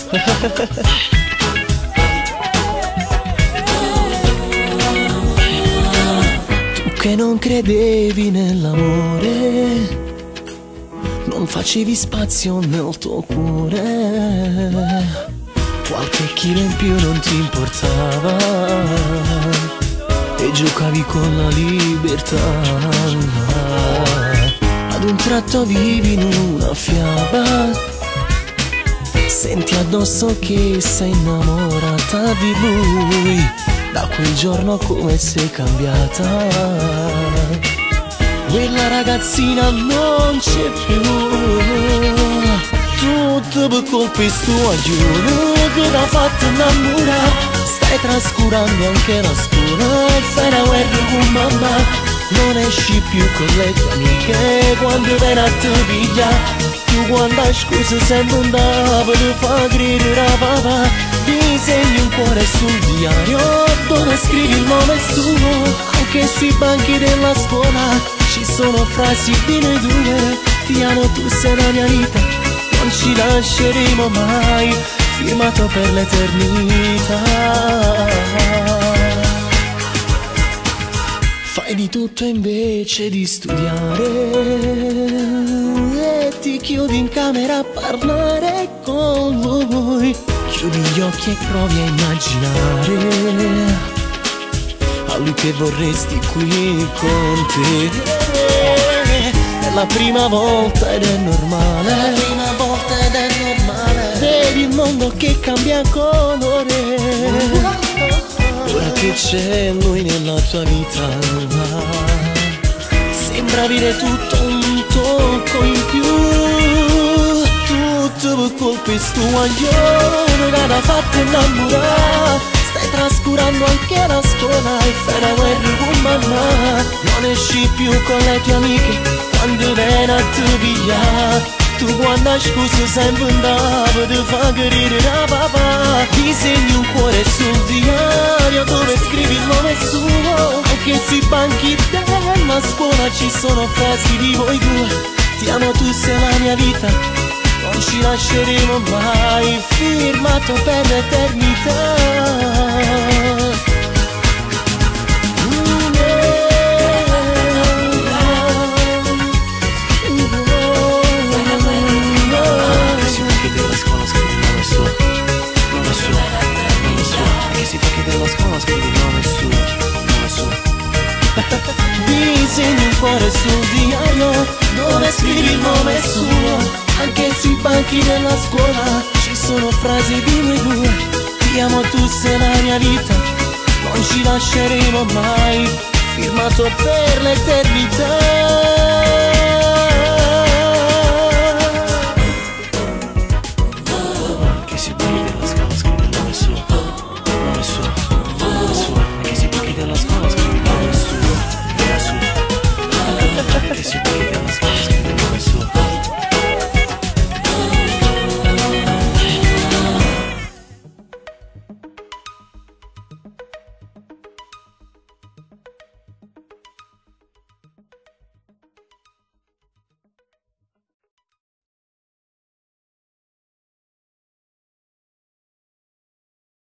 Tu che non credevi nell'amore, non facevi spazio nel tuo cuore, qualche chilo in più non ti importava e giocavi con la libertà. Ad un tratto vivi in una fiaba, senti addosso che sei innamorata di lui. Da quel giorno come sei cambiata, quella ragazzina non c'è più. Tutto per colpa tua, giuro che t'ha fatto innamorare. Stai trascurando anche la scuola, fai la guerra con mamma. Non esci più con le tue amiche quando viene a te pigliare. Tu quando hai scusa sempre andava ti fa gridare a papà. Disegni un cuore sul diario dove scrivi il nome suo. Anche sui banchi della scuola ci sono frasi di noi due. Ti amo, tu sei la mia vita, non ci lasceremo mai, firmato per l'eternità. Fai di tutto invece di studiare e ti chiudi in camera a parlare con lui. Chiudi gli occhi e provi a immaginare a lui che vorresti qui con te. È la prima volta ed è normale, è la prima volta ed è normale. Vedi il mondo che cambia colore ora che c'è lui nella tua vita. Sembra avere tutto un tocco in più. Tutto per colpa tua, io non l'ha fatto innamorare. Stai trascurando anche la scuola e fai la guerra con mamma. Non esci più con le tue amiche quando viene a te pigliare. Tu quando hai scusa sempre andava ti fa gridare a papà. Disegni un cuore sul diario dove scrivi il nome suo. Anche sui banchi della scuola ci sono frasi di voi due. Ti amo, tu sei la mia vita, non ci lasceremo mai, firmato per l'eternità. Disegni un cuore sul diario dove scrivi il nome suo. Anche sui banchi della scuola ci sono frasi di noi due. Ti amo, tu sei la mia vita, non ci lasceremo mai, firmato per l'eternità.